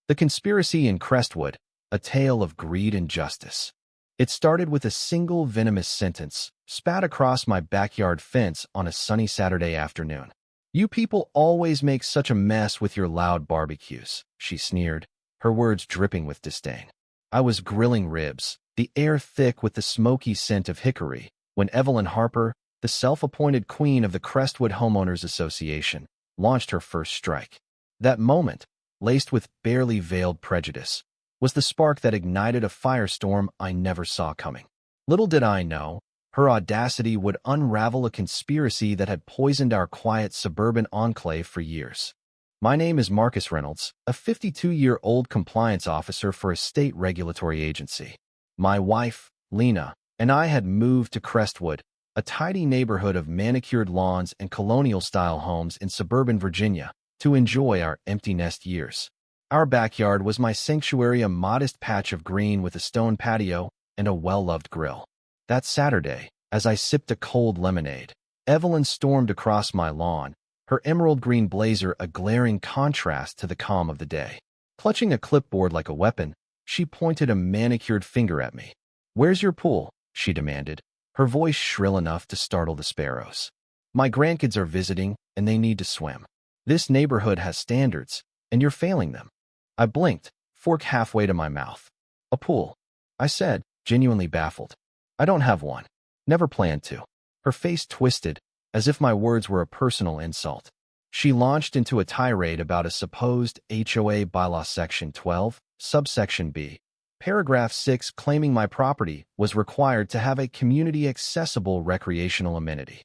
The Conspiracy in Crestwood, a tale of greed and justice. It started with a single venomous sentence, spat across my backyard fence on a sunny Saturday afternoon. "You people always make such a mess with your loud barbecues," she sneered, her words dripping with disdain. I was grilling ribs, the air thick with the smoky scent of hickory, when Evelyn Harper, the self-appointed queen of the Crestwood Homeowners Association, launched her first strike. That moment, laced with barely veiled prejudice, was the spark that ignited a firestorm I never saw coming. Little did I know, her audacity would unravel a conspiracy that had poisoned our quiet suburban enclave for years. My name is Marcus Reynolds, a 52-year-old compliance officer for a state regulatory agency. My wife, Lena, and I had moved to Crestwood, a tidy neighborhood of manicured lawns and colonial-style homes in suburban Virginia, to enjoy our empty nest years. Our backyard was my sanctuary, a modest patch of green with a stone patio and a well-loved grill. That Saturday, as I sipped a cold lemonade, Evelyn stormed across my lawn, her emerald green blazer a glaring contrast to the calm of the day. Clutching a clipboard like a weapon, she pointed a manicured finger at me. "Where's your pool?" she demanded, her voice shrill enough to startle the sparrows. "My grandkids are visiting, and they need to swim. This neighborhood has standards, and you're failing them." I blinked, fork halfway to my mouth. "A pool," I said, genuinely baffled. "I don't have one. Never planned to." Her face twisted, as if my words were a personal insult. She launched into a tirade about a supposed HOA bylaw Section 12, subsection B, paragraph 6, claiming my property was required to have a community-accessible recreational amenity.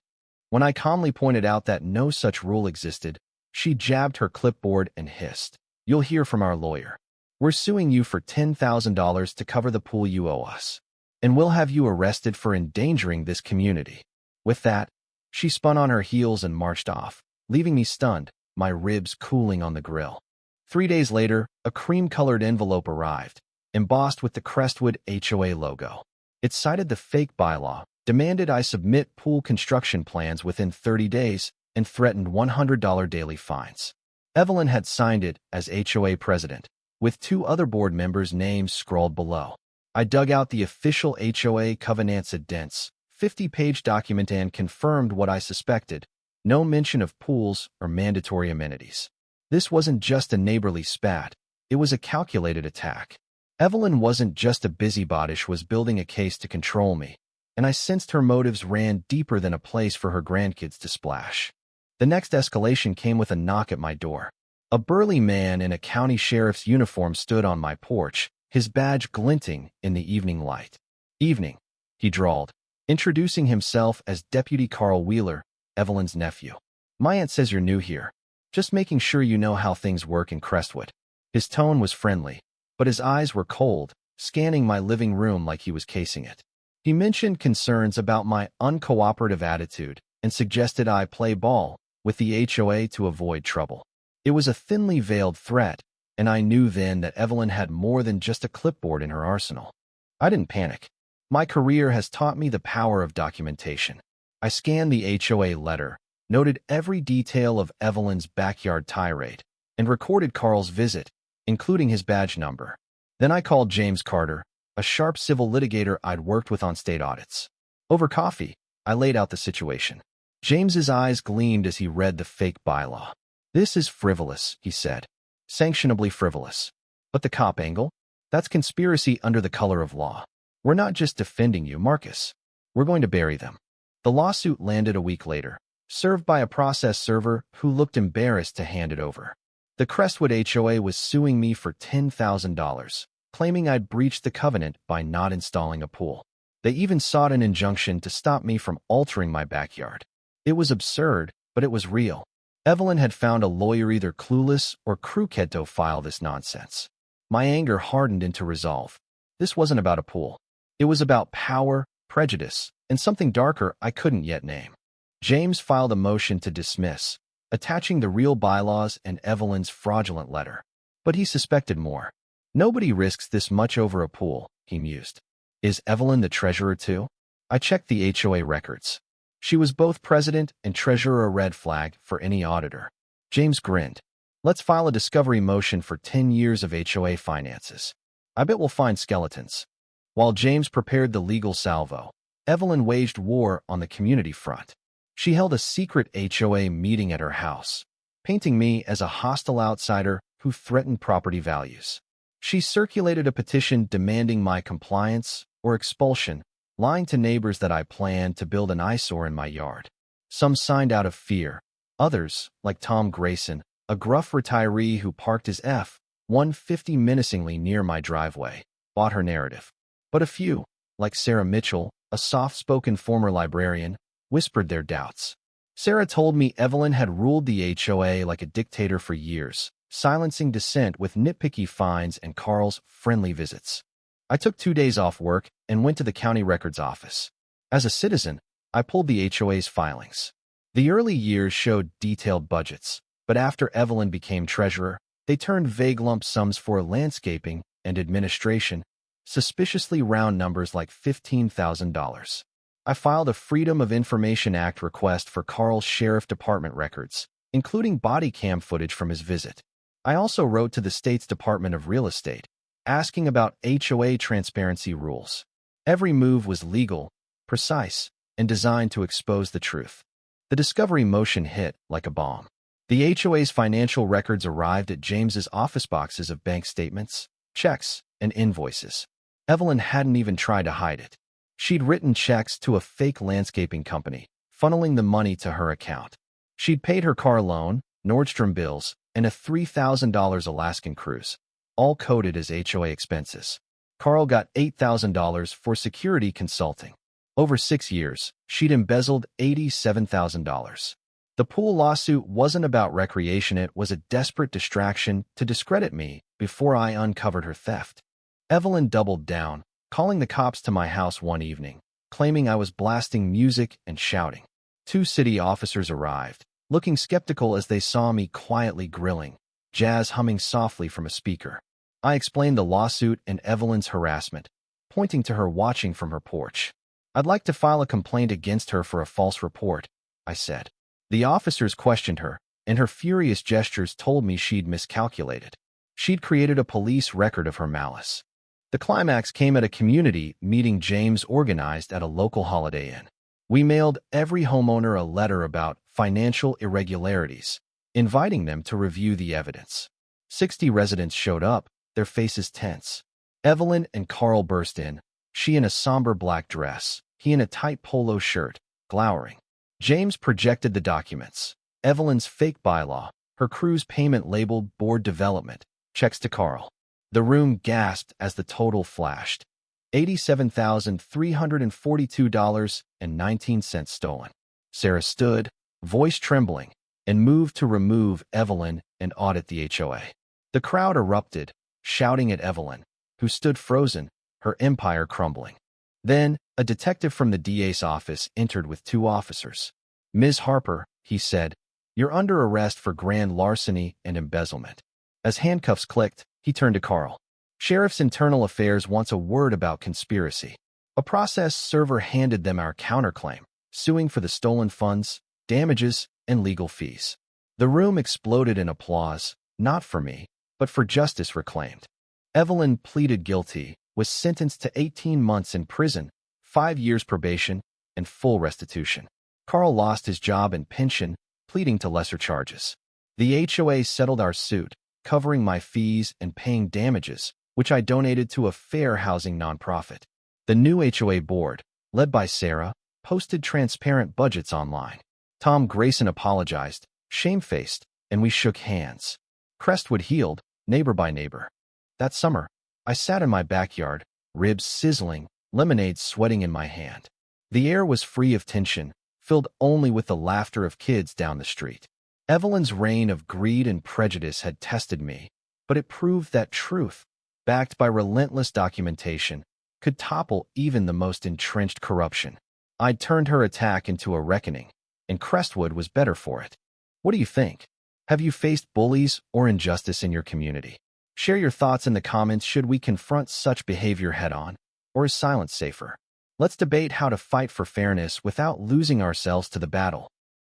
When I calmly pointed out that no such rule existed, she jabbed her clipboard and hissed, "You'll hear from our lawyer. We're suing you for $10,000 to cover the pool you owe us. And we'll have you arrested for endangering this community." With that, she spun on her heels and marched off, leaving me stunned, my ribs cooling on the grill. 3 days later, a cream-colored envelope arrived, embossed with the Crestwood HOA logo. It cited the fake bylaw, demanded I submit pool construction plans within 30 days, and threatened $100 daily fines. Evelyn had signed it as HOA president, with 2 other board members' names scrawled below. I dug out the official HOA covenants, a dense, 50-page document, and confirmed what I suspected: no mention of pools or mandatory amenities. This wasn't just a neighborly spat, it was a calculated attack. Evelyn wasn't just a busybody, she was building a case to control me, and I sensed her motives ran deeper than a place for her grandkids to splash. The next escalation came with a knock at my door. A burly man in a county sheriff's uniform stood on my porch, his badge glinting in the evening light. "Evening," he drawled, introducing himself as Deputy Carl Wheeler, Evelyn's nephew. "My aunt says you're new here. Just making sure you know how things work in Crestwood." His tone was friendly, but his eyes were cold, scanning my living room like he was casing it. He mentioned concerns about my uncooperative attitude and suggested I play ball with the HOA to avoid trouble. It was a thinly veiled threat, and I knew then that Evelyn had more than just a clipboard in her arsenal. I didn't panic. My career has taught me the power of documentation. I scanned the HOA letter, noted every detail of Evelyn's backyard tirade, and recorded Carl's visit, including his badge number. Then I called James Carter, a sharp civil litigator I'd worked with on state audits. Over coffee, I laid out the situation. James's eyes gleamed as he read the fake bylaw. "This is frivolous," he said. "Sanctionably frivolous. But the cop angle? That's conspiracy under the color of law. We're not just defending you, Marcus. We're going to bury them." The lawsuit landed a week later, served by a process server who looked embarrassed to hand it over. The Crestwood HOA was suing me for $10,000, claiming I'd breached the covenant by not installing a pool. They even sought an injunction to stop me from altering my backyard. It was absurd, but it was real. Evelyn had found a lawyer either clueless or crooked to file this nonsense. My anger hardened into resolve. This wasn't about a pool. It was about power, prejudice, and something darker I couldn't yet name. James filed a motion to dismiss, attaching the real bylaws and Evelyn's fraudulent letter. But he suspected more. "Nobody risks this much over a pool," he mused. "Is Evelyn the treasurer too?" I checked the HOA records. She was both president and treasurer, a red flag for any auditor. James grinned. Let's file a discovery motion for 10 years of HOA finances. I bet we'll find skeletons. While James prepared the legal salvo, Evelyn waged war on the community front. She held a secret HOA meeting at her house, painting me as a hostile outsider who threatened property values. She circulated a petition demanding my compliance or expulsion, lying to neighbors that I planned to build an eyesore in my yard. Some signed out of fear. Others, like Tom Grayson, a gruff retiree who parked his F-150 menacingly near my driveway, bought her narrative. But a few, like Sarah Mitchell, a soft-spoken former librarian, whispered their doubts. Sarah told me Evelyn had ruled the HOA like a dictator for years, silencing dissent with nitpicky fines and Carl's friendly visits. I took 2 days off work and went to the county records office. As a citizen, I pulled the HOA's filings. The early years showed detailed budgets, but after Evelyn became treasurer, they turned vague lump sums for landscaping and administration, suspiciously round numbers like $15,000. I filed a Freedom of Information Act request for Carl's Sheriff Department records, including body cam footage from his visit. I also wrote to the state's Department of Real Estate, asking about HOA transparency rules. Every move was legal, precise, and designed to expose the truth. The discovery motion hit like a bomb. The HOA's financial records arrived at James's office boxes of bank statements, checks, and invoices. Evelyn hadn't even tried to hide it. She'd written checks to a fake landscaping company, funneling the money to her account. She'd paid her car loan, Nordstrom bills, and a $3,000 Alaskan cruise, all coded as HOA expenses. Carl got $8,000 for security consulting. Over 6 years, she'd embezzled $87,000. The pool lawsuit wasn't about recreation, it was a desperate distraction to discredit me before I uncovered her theft. Evelyn doubled down, calling the cops to my house one evening, claiming I was blasting music and shouting. 2 city officers arrived, looking skeptical as they saw me quietly grilling, jazz humming softly from a speaker. I explained the lawsuit and Evelyn's harassment, pointing to her watching from her porch. "I'd like to file a complaint against her for a false report," I said. The officers questioned her, and her furious gestures told me she'd miscalculated. She'd created a police record of her malice. The climax came at a community meeting James organized at a local Holiday Inn. We mailed every homeowner a letter about financial irregularities, inviting them to review the evidence. 60 residents showed up, their faces tense. Evelyn and Carl burst in, she in a somber black dress, he in a tight polo shirt, glowering. James projected the documents. Evelyn's fake bylaw, her crew's payment labeled board development, checks to Carl. The room gasped as the total flashed. $87,342.19 stolen. Sarah stood, voice trembling, and moved to remove Evelyn and audit the HOA. The crowd erupted, shouting at Evelyn, who stood frozen, her empire crumbling. Then, a detective from the DA's office entered with 2 officers. "Ms. Harper," he said, "you're under arrest for grand larceny and embezzlement." As handcuffs clicked, he turned to Carl. "Sheriff's Internal Affairs wants a word about conspiracy." A process server handed them our counterclaim, suing for the stolen funds, damages, and legal fees. The room exploded in applause, not for me, but for justice reclaimed. Evelyn pleaded guilty, was sentenced to 18 months in prison, 5 years probation, and full restitution. Carl lost his job and pension, pleading to lesser charges. The HOA settled our suit, covering my fees and paying damages, which I donated to a fair housing nonprofit. The new HOA board, led by Sarah, posted transparent budgets online. Tom Grayson apologized, shamefaced, and we shook hands. Crestwood healed, neighbor by neighbor. That summer, I sat in my backyard, ribs sizzling, lemonade sweating in my hand. The air was free of tension, filled only with the laughter of kids down the street. Evelyn's reign of greed and prejudice had tested me, but it proved that truth, backed by relentless documentation, could topple even the most entrenched corruption. I'd turned her attack into a reckoning, and Crestwood was better for it. What do you think? Have you faced bullies or injustice in your community? Share your thoughts in the comments. Should we confront such behavior head-on, or is silence safer? Let's debate how to fight for fairness without losing ourselves to the battle.